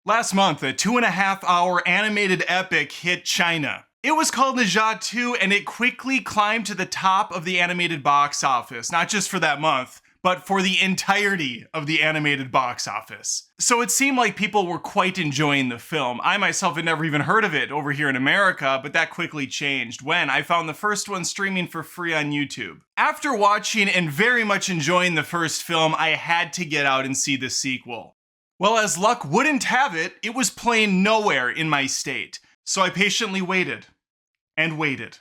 Last month, a 2.5-hour animated epic hit China. It was called Ne Zha 2, and it quickly climbed to the top of the animated box office, not just for that month, but for the entirety of the animated box office. So it seemed like people were quite enjoying the film. I myself had never even heard of it over here in America, but that quickly changed when I found the first one streaming for free on YouTube. After watching and very much enjoying the first film, I had to get out and see the sequel. Well, as luck wouldn't have it, it was playing nowhere in my state. So I patiently waited, and waited,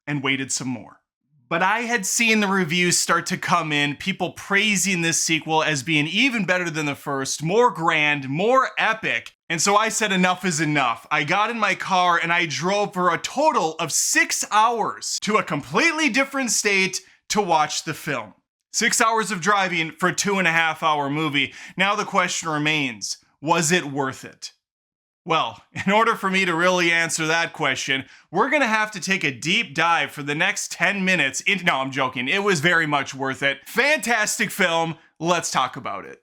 and waited some more. But I had seen the reviews start to come in, people praising this sequel as being even better than the first, more grand, more epic. And so I said enough is enough. I got in my car and I drove for a total of 6 hours to a completely different state to watch the film. 6 hours of driving for a 2.5-hour movie. Now the question remains, was it worth it? Well, in order for me to really answer that question, we're gonna have to take a deep dive for the next 10 minutes into— no, I'm joking. It was very much worth it. Fantastic film. Let's talk about it.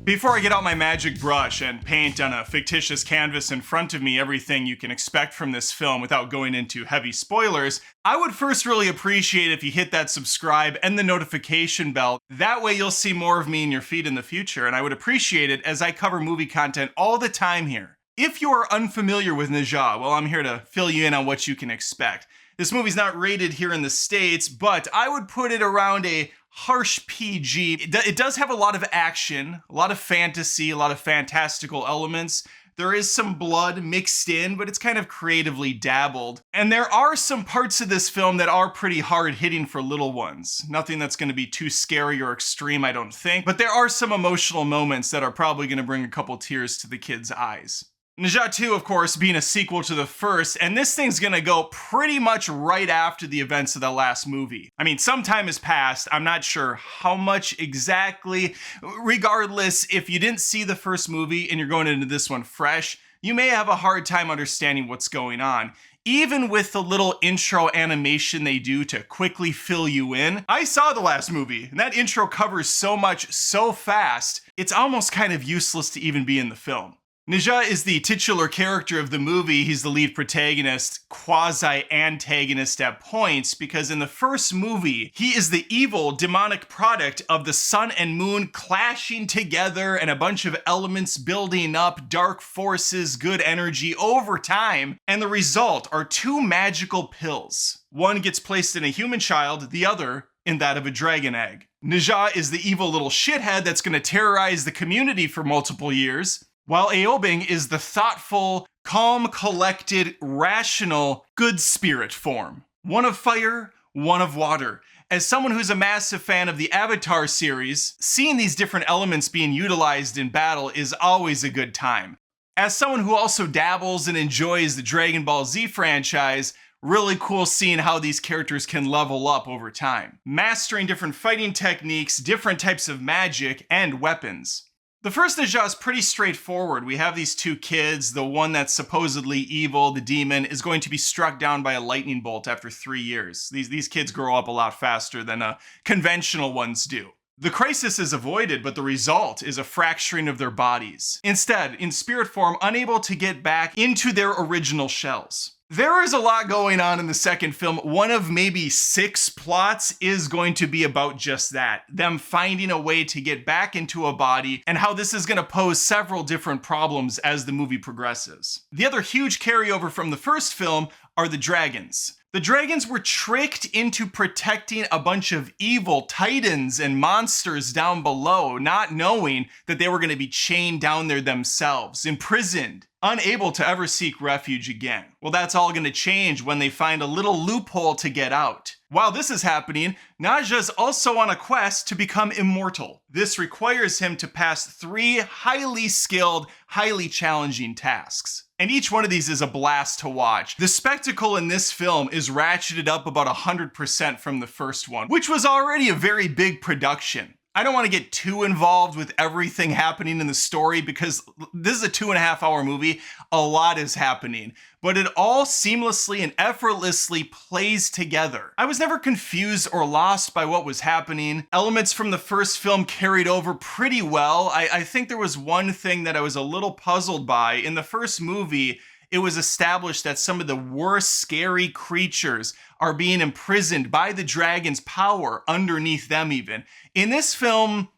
Before I get out my magic brush and paint on a fictitious canvas in front of me everything you can expect from this film without going into heavy spoilers, I would first really appreciate if you hit that subscribe and the notification bell. That way you'll see more of me in your feed in the future, and I would appreciate it as I cover movie content all the time here. If you are unfamiliar with Ne Zha, well, I'm here to fill you in on what you can expect. This movie's not rated here in the States, but I would put it around a harsh PG. It does have a lot of action, a lot of fantasy, a lot of fantastical elements. There is some blood mixed in, but it's kind of creatively dabbled. And there are some parts of this film that are pretty hard hitting for little ones. Nothing that's going to be too scary or extreme, I don't think. But there are some emotional moments that are probably going to bring a couple tears to the kids' eyes. Ne Zha 2, of course, being a sequel to the first, and this thing's gonna go pretty much right after the events of the last movie. I mean, some time has passed, I'm not sure how much exactly. Regardless, if you didn't see the first movie and you're going into this one fresh, you may have a hard time understanding what's going on. Even with the little intro animation they do to quickly fill you in. I saw the last movie, and that intro covers so much so fast, it's almost kind of useless to even be in the film. Ne Zha is the titular character of the movie. He's the lead protagonist, quasi-antagonist at points, because in the first movie, he is the evil, demonic product of the sun and moon clashing together and a bunch of elements building up, dark forces, good energy over time, and the result are two magical pills. One gets placed in a human child, the other in that of a dragon egg. Ne Zha is the evil little shithead that's going to terrorize the community for multiple years, while Aobing is the thoughtful, calm, collected, rational, good spirit form. One of fire, one of water. As someone who's a massive fan of the Avatar series, seeing these different elements being utilized in battle is always a good time. As someone who also dabbles and enjoys the Dragon Ball Z franchise, really cool seeing how these characters can level up over time. Mastering different fighting techniques, different types of magic, and weapons. The first Ne Zha is pretty straightforward. We have these two kids. The one that's supposedly evil, the demon, is going to be struck down by a lightning bolt after 3 years. These kids grow up a lot faster than conventional ones do. The crisis is avoided, but the result is a fracturing of their bodies. Instead, in spirit form, unable to get back into their original shells. There is a lot going on in the second film. One of maybe 6 plots is going to be about just that. Them finding a way to get back into a body and how this is going to pose several different problems as the movie progresses. The other huge carryover from the first film are the dragons. The dragons were tricked into protecting a bunch of evil titans and monsters down below, not knowing that they were going to be chained down there themselves, imprisoned, unable to ever seek refuge again. Well, that's all going to change when they find a little loophole to get out. While this is happening, Ne Zha's also on a quest to become immortal. This requires him to pass 3 highly skilled, highly challenging tasks. And each one of these is a blast to watch. The spectacle in this film is ratcheted up about 100% from the first one, which was already a very big production. I don't want to get too involved with everything happening in the story because this is a 2.5 hour movie. A lot is happening, but it all seamlessly and effortlessly plays together. I was never confused or lost by what was happening. Elements from the first film carried over pretty well. I think there was one thing that I was a little puzzled by. In the first movie, it was established that some of the worst scary creatures are being imprisoned by the dragon's power underneath them even. In this film,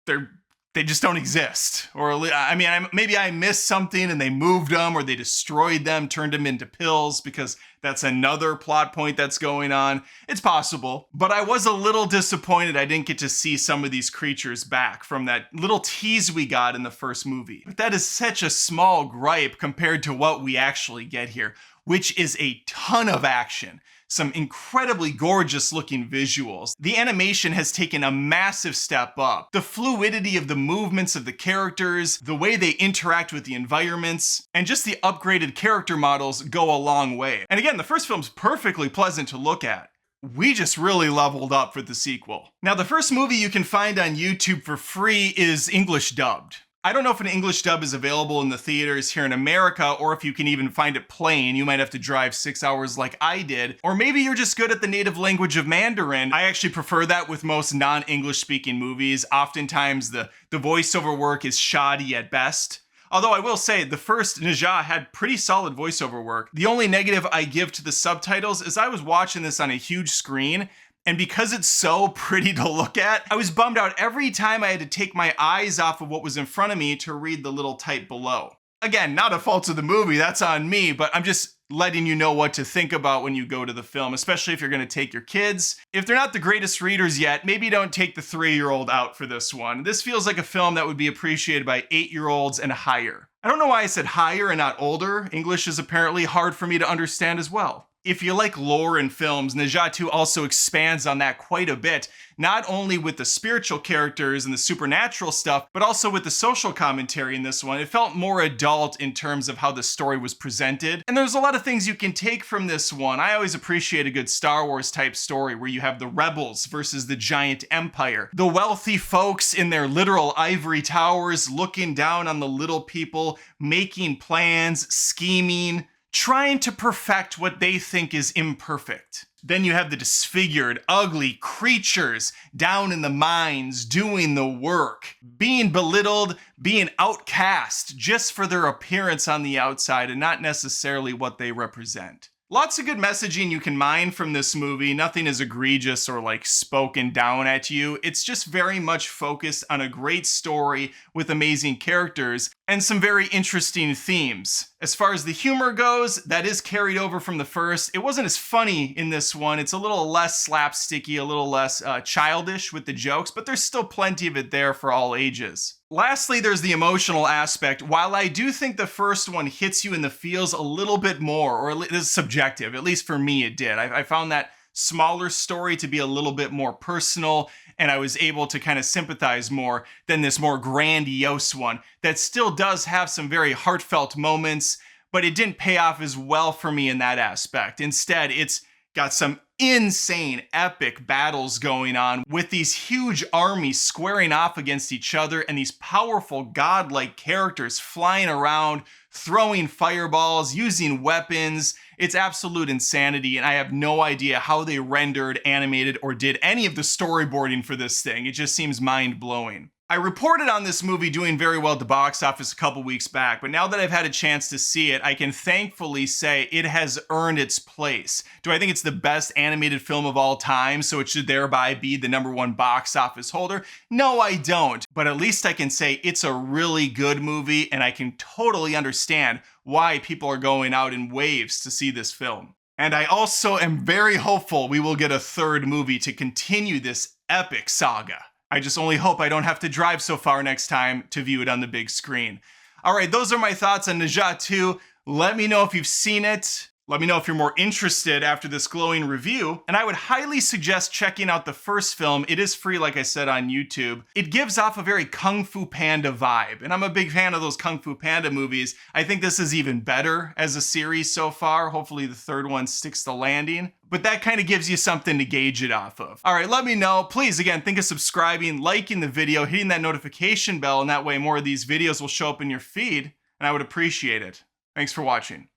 they just don't exist. Or I mean, maybe I missed something and they moved them or they destroyed them, turned them into pills, because that's another plot point that's going on. It's possible. But I was a little disappointed I didn't get to see some of these creatures back from that little tease we got in the first movie. But that is such a small gripe compared to what we actually get here, which is a ton of action. Some incredibly gorgeous looking visuals. The animation has taken a massive step up. The fluidity of the movements of the characters, the way they interact with the environments, and just the upgraded character models go a long way. And again, the first film's perfectly pleasant to look at. We just really leveled up for the sequel. Now, the first movie you can find on YouTube for free is English dubbed. I don't know if an English dub is available in the theaters here in America, or if you can even find it plain. You might have to drive 6 hours like I did. Or maybe you're just good at the native language of Mandarin. I actually prefer that with most non-English speaking movies. Oftentimes the voiceover work is shoddy at best. Although I will say, the first Ne Zha had pretty solid voiceover work. The only negative I give to the subtitles is I was watching this on a huge screen, and because it's so pretty to look at, I was bummed out every time I had to take my eyes off of what was in front of me to read the little type below. Again, not a fault of the movie, that's on me, but I'm just letting you know what to think about when you go to the film, especially if you're going to take your kids. If they're not the greatest readers yet, maybe don't take the 3-year-old out for this one. This feels like a film that would be appreciated by 8-year-olds and higher. I don't know why I said higher and not older. English is apparently hard for me to understand as well. If you like lore in films, Ne Zha 2 also expands on that quite a bit, not only with the spiritual characters and the supernatural stuff, but also with the social commentary in this one. It felt more adult in terms of how the story was presented. And there's a lot of things you can take from this one. I always appreciate a good Star Wars type story where you have the rebels versus the giant empire. The wealthy folks in their literal ivory towers looking down on the little people, making plans, scheming, trying to perfect what they think is imperfect. Then you have the disfigured, ugly creatures down in the mines doing the work, being belittled, being outcast just for their appearance on the outside and not necessarily what they represent. Lots of good messaging you can mine from this movie. Nothing is egregious or like spoken down at you. It's just very much focused on a great story with amazing characters and some very interesting themes. As far as the humor goes, that is carried over from the first. It wasn't as funny in this one. It's a little less slapsticky, a little less childish with the jokes, but there's still plenty of it there for all ages. Lastly, there's the emotional aspect. While I do think the first one hits you in the feels a little bit more, or it is subjective, at least for me it did. I found that smaller story to be a little bit more personal, and I was able to kind of sympathize more than this more grandiose one that still does have some very heartfelt moments, but it didn't pay off as well for me in that aspect. Instead, it's got some insane epic battles going on with these huge armies squaring off against each other and these powerful godlike characters flying around, throwing fireballs, using weapons. It's absolute insanity, and I have no idea how they rendered, animated, or did any of the storyboarding for this thing. It just seems mind-blowing. I reported on this movie doing very well at the box office a couple weeks back, but now that I've had a chance to see it, I can thankfully say it has earned its place. Do I think it's the best animated film of all time, so it should thereby be the #1 box office holder? No, I don't, but at least I can say it's a really good movie, and I can totally understand why people are going out in waves to see this film. And I also am very hopeful we will get a third movie to continue this epic saga. I just only hope I don't have to drive so far next time to view it on the big screen. All right, those are my thoughts on Ne Zha 2. Let me know if you've seen it. Let me know if you're more interested after this glowing review. And I would highly suggest checking out the first film. It is free, like I said, on YouTube. It gives off a very Kung Fu Panda vibe, and I'm a big fan of those Kung Fu Panda movies. I think this is even better as a series so far. Hopefully the third one sticks the landing. but that kind of gives you something to gauge it off of. All right, let me know. Please, again, think of subscribing, liking the video, hitting that notification bell, and that way more of these videos will show up in your feed, and I would appreciate it. Thanks for watching.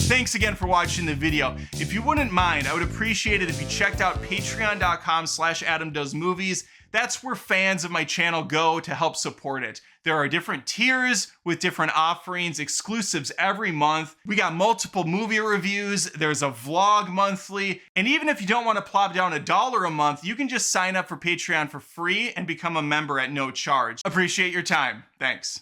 Thanks again for watching the video. If you wouldn't mind, I would appreciate it if you checked out patreon.com/AdamDoesMovies. That's where fans of my channel go to help support it. There are different tiers with different offerings, exclusives every month. We got multiple movie reviews, there's a vlog monthly, and even if you don't want to plop down $1 a month, you can just sign up for Patreon for free and become a member at no charge. Appreciate your time. Thanks.